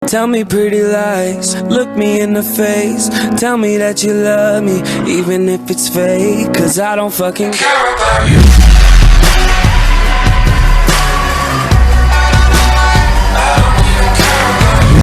Tell me pretty lies, look me in the face. Tell me that you love me, even if it's fake. Cause I don't fucking care about you. I don't even care about you.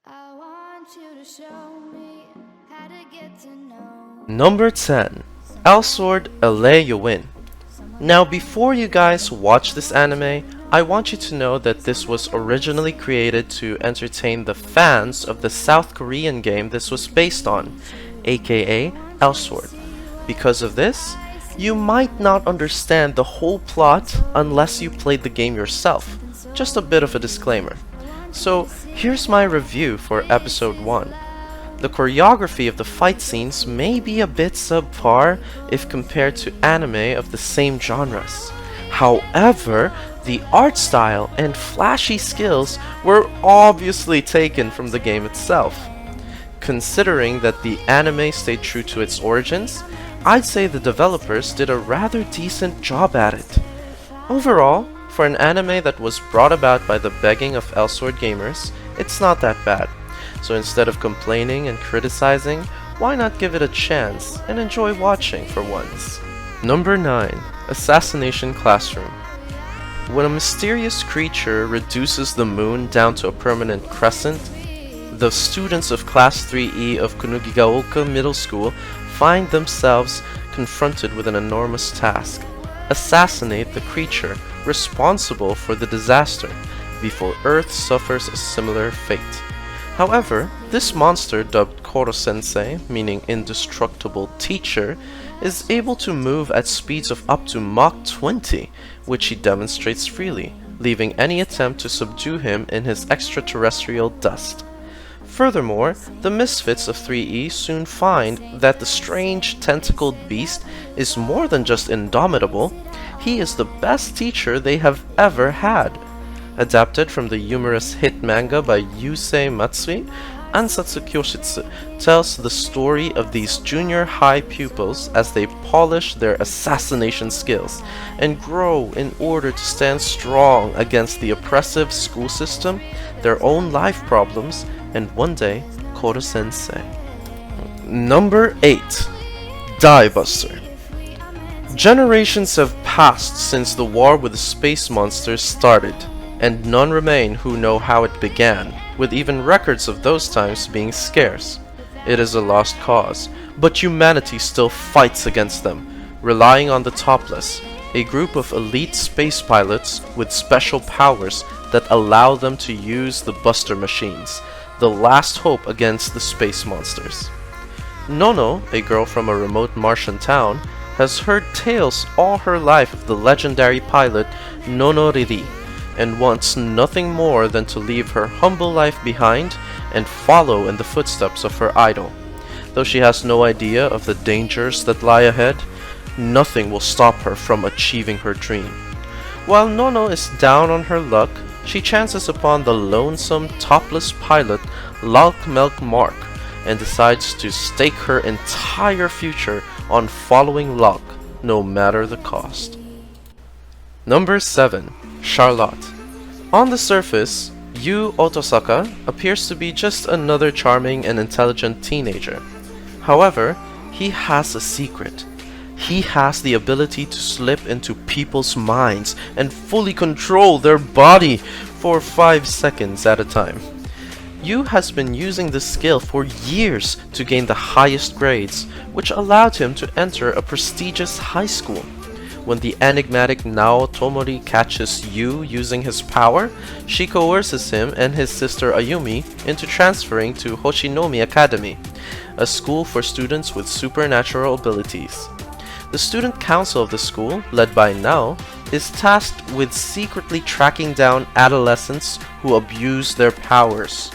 I want you to show me how to get to know. Number 10. Elsword LA You Win. Now before you guys watch this anime, I want you to know that this was originally created to entertain the fans of the South Korean game this was based on, aka Elsword. Because of this, you might not understand the whole plot unless you played the game yourself. Just a bit of a disclaimer. So here's my review for episode 1. The choreography of the fight scenes may be a bit subpar if compared to anime of the same genres. However, the art style and flashy skills were obviously taken from the game itself. Considering that the anime stayed true to its origins, I'd say the developers did a rather decent job at it. Overall, for an anime that was brought about by the begging of Elsword gamers, it's not that bad. So instead of complaining and criticizing, why not give it a chance and enjoy watching for once? Number 9. Assassination Classroom. When a mysterious creature reduces the moon down to a permanent crescent, the students of Class 3E of Kunugigaoka Middle School find themselves confronted with an enormous task: assassinate the creature responsible for the disaster before Earth suffers a similar fate. However, this monster, dubbed Koro-sensei, meaning indestructible teacher, is able to move at speeds of up to Mach 20, which he demonstrates freely, leaving any attempt to subdue him in his extraterrestrial dust. Furthermore, the misfits of 3E soon find that the strange tentacled beast is more than just indomitable, he is the best teacher they have ever had. Adapted from the humorous hit manga by Yusei Matsui, Ansatsu Kyoshitsu tells the story of these junior high pupils as they polish their assassination skills and grow in order to stand strong against the oppressive school system, their own life problems, and one day, Koro-sensei. Number 8. Die Buster. Generations have passed since the war with the space monsters started, and none remain who know how it began, with even records of those times being scarce. It is a lost cause, but humanity still fights against them, relying on the Topless, a group of elite space pilots with special powers that allow them to use the Buster machines, the last hope against the space monsters. Nono, a girl from a remote Martian town, has heard tales all her life of the legendary pilot Nonoriri, and wants nothing more than to leave her humble life behind and follow in the footsteps of her idol. Though she has no idea of the dangers that lie ahead, nothing will stop her from achieving her dream. While Nono is down on her luck, she chances upon the lonesome, topless pilot Lalk Melk Mark and decides to stake her entire future on following Lalk, no matter the cost. Number 7. Charlotte. On the surface, Yu Otosaka appears to be just another charming and intelligent teenager. However, he has a secret. He has the ability to slip into people's minds and fully control their body for 5 seconds at a time. Yu has been using this skill for years to gain the highest grades, which allowed him to enter a prestigious high school. When the enigmatic Nao Tomori catches Yu using his power, she coerces him and his sister Ayumi into transferring to Hoshinomi Academy, a school for students with supernatural abilities. The student council of the school, led by Nao, is tasked with secretly tracking down adolescents who abuse their powers.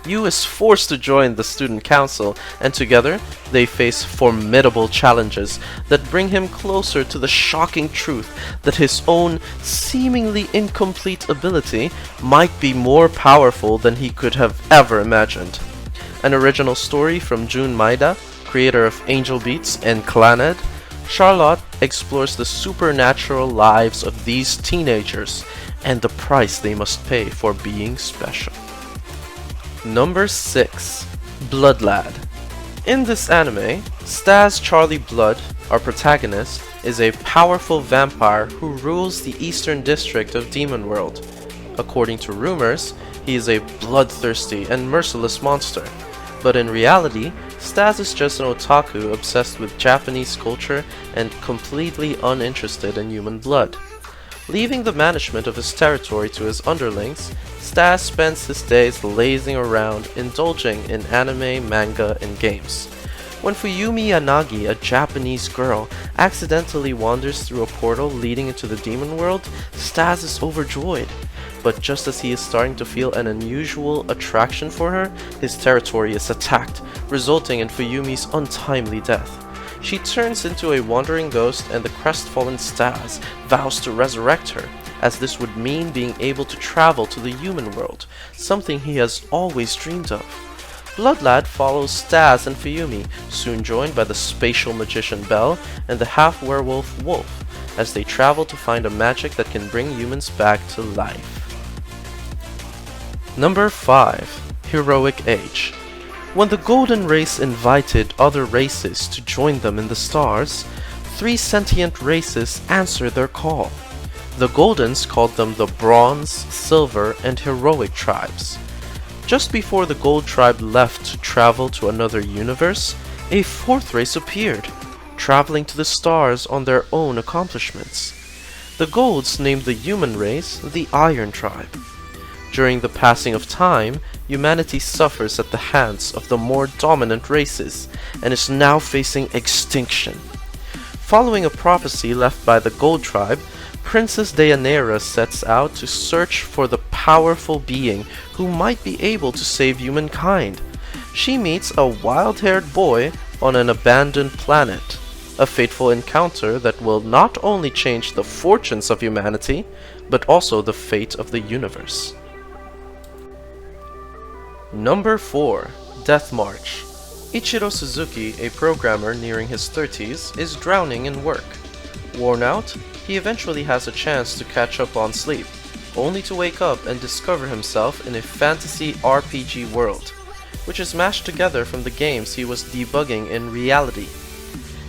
Yu is forced to join the student council, and together they face formidable challenges that bring him closer to the shocking truth that his own seemingly incomplete ability might be more powerful than he could have ever imagined. An original story from Jun Maeda, creator of Angel Beats and Clannad, Charlotte explores the supernatural lives of these teenagers and the price they must pay for being special. Number 6. Blood Lad. In this anime, Stas Charlie Blood, our protagonist, is a powerful vampire who rules the eastern district of Demon World. According to rumors, he is a bloodthirsty and merciless monster, but in reality, Stas is just an otaku obsessed with Japanese culture and completely uninterested in human blood. Leaving the management of his territory to his underlings, Stas spends his days lazing around, indulging in anime, manga, and games. When Fuyumi Yanagi, a Japanese girl, accidentally wanders through a portal leading into the demon world, Stas is overjoyed. But just as he is starting to feel an unusual attraction for her, his territory is attacked, resulting in Fuyumi's untimely death. She turns into a wandering ghost, and the crestfallen Stas vows to resurrect her, as this would mean being able to travel to the human world, something he has always dreamed of. Blood Lad follows Stas and Fuyumi, soon joined by the spatial magician Belle and the half-werewolf Wolf, as they travel to find a magic that can bring humans back to life. Number 5. Heroic Age. When the Golden Race invited other races to join them in the stars, 3 sentient races answered their call. The Goldens called them the Bronze, Silver, and Heroic tribes. Just before the Gold tribe left to travel to another universe, a 4th race appeared, traveling to the stars on their own accomplishments. The Golds named the human race the Iron tribe. During the passing of time, humanity suffers at the hands of the more dominant races and is now facing extinction. Following a prophecy left by the Gold tribe, Princess Deianira sets out to search for the powerful being who might be able to save humankind. She meets a wild-haired boy on an abandoned planet, a fateful encounter that will not only change the fortunes of humanity, but also the fate of the universe. Number 4. Death March. Ichiro Suzuki, a programmer nearing his 30s, is drowning in work. Worn out, he eventually has a chance to catch up on sleep, only to wake up and discover himself in a fantasy RPG world, which is mashed together from the games he was debugging in reality.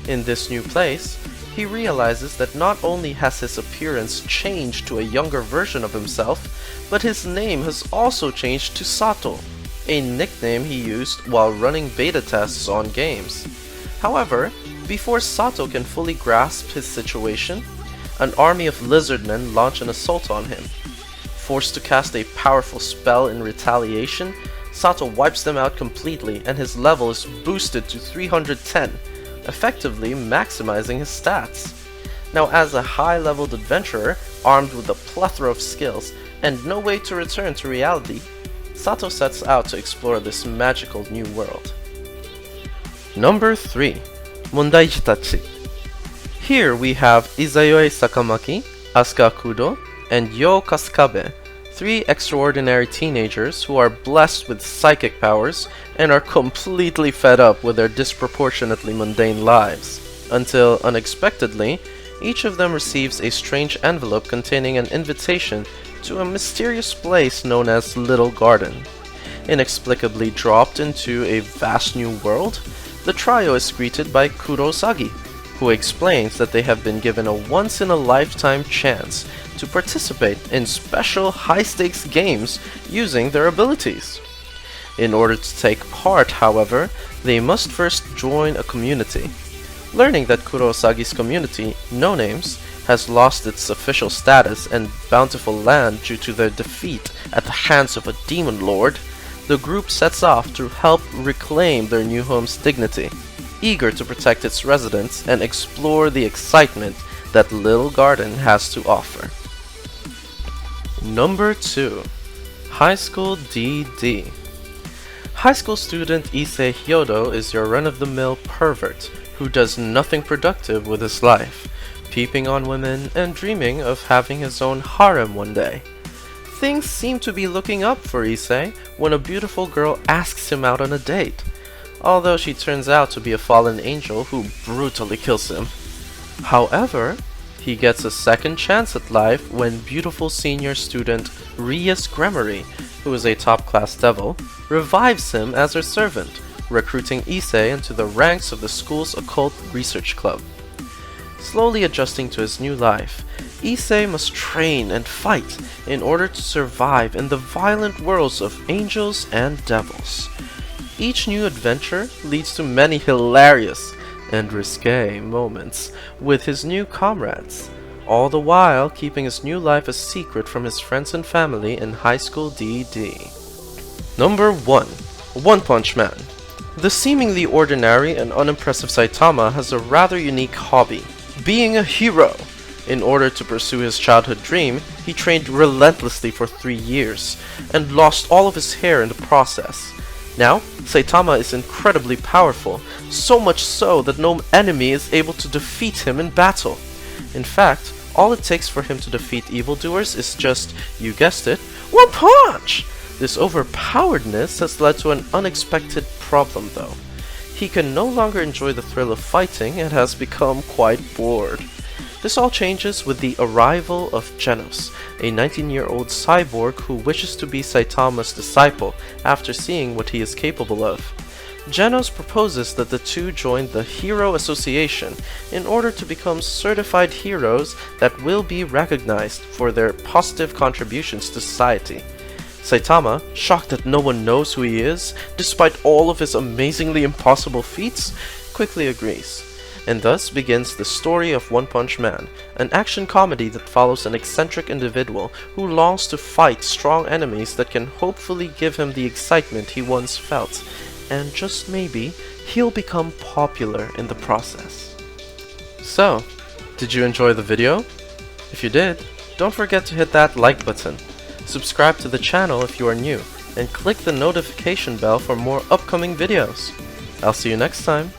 In this new place, he realizes that not only has his appearance changed to a younger version of himself, but his name has also changed to Sato, a nickname he used while running beta tests on games. However, before Sato can fully grasp his situation, an army of lizardmen launch an assault on him. Forced to cast a powerful spell in retaliation, Sato wipes them out completely and his level is boosted to 310, effectively maximizing his stats. Now, as a high-leveled adventurer, armed with a plethora of skills and no way to return to reality, Sato sets out to explore this magical new world. Number 3. Mondaijitachi. Here we have Izayoi Sakamaki, Asuka Kudo, and Yo Kasukabe, 3 extraordinary teenagers who are blessed with psychic powers and are completely fed up with their disproportionately mundane lives, until, unexpectedly, each of them receives a strange envelope containing an invitation to a mysterious place known as Little Garden. Inexplicably dropped into a vast new world, the trio is greeted by Kurosagi, who explains that they have been given a once-in-a-lifetime chance to participate in special high-stakes games using their abilities. In order to take part, however, they must first join a community. Learning that Kurosagi's community, No Names, has lost its official status and bountiful land due to their defeat at the hands of a demon lord, the group sets off to help reclaim their new home's dignity, eager to protect its residents and explore the excitement that Little Garden has to offer. Number 2. High School DD. High school student Issei Hyodo is your run-of-the-mill pervert who does nothing productive with his life, peeping on women and dreaming of having his own harem one day. Things seem to be looking up for Issei when a beautiful girl asks him out on a date, although she turns out to be a fallen angel who brutally kills him. However, he gets a second chance at life when beautiful senior student Rias Gremory, who is a top-class devil, revives him as her servant, recruiting Issei into the ranks of the school's occult research club. Slowly adjusting to his new life, Issei must train and fight in order to survive in the violent worlds of angels and devils. Each new adventure leads to many hilarious and risque moments with his new comrades, all the while keeping his new life a secret from his friends and family in high school DD. Number 1. One Punch Man. The seemingly ordinary and unimpressive Saitama has a rather unique hobby, being a hero. In order to pursue his childhood dream, he trained relentlessly for 3 years, and lost all of his hair in the process. Now, Saitama is incredibly powerful, so much so that no enemy is able to defeat him in battle. In fact, all it takes for him to defeat evildoers is just, you guessed it, one punch! This overpoweredness has led to an unexpected problem though. He can no longer enjoy the thrill of fighting and has become quite bored. This all changes with the arrival of Genos, a 19-year-old cyborg who wishes to be Saitama's disciple after seeing what he is capable of. Genos proposes that the two join the Hero Association in order to become certified heroes that will be recognized for their positive contributions to society. Saitama, shocked that no one knows who he is, despite all of his amazingly impossible feats, quickly agrees. And thus begins the story of One Punch Man, an action comedy that follows an eccentric individual who longs to fight strong enemies that can hopefully give him the excitement he once felt, and just maybe, he'll become popular in the process. So, did you enjoy the video? If you did, don't forget to hit that like button, subscribe to the channel if you are new, and click the notification bell for more upcoming videos. I'll see you next time.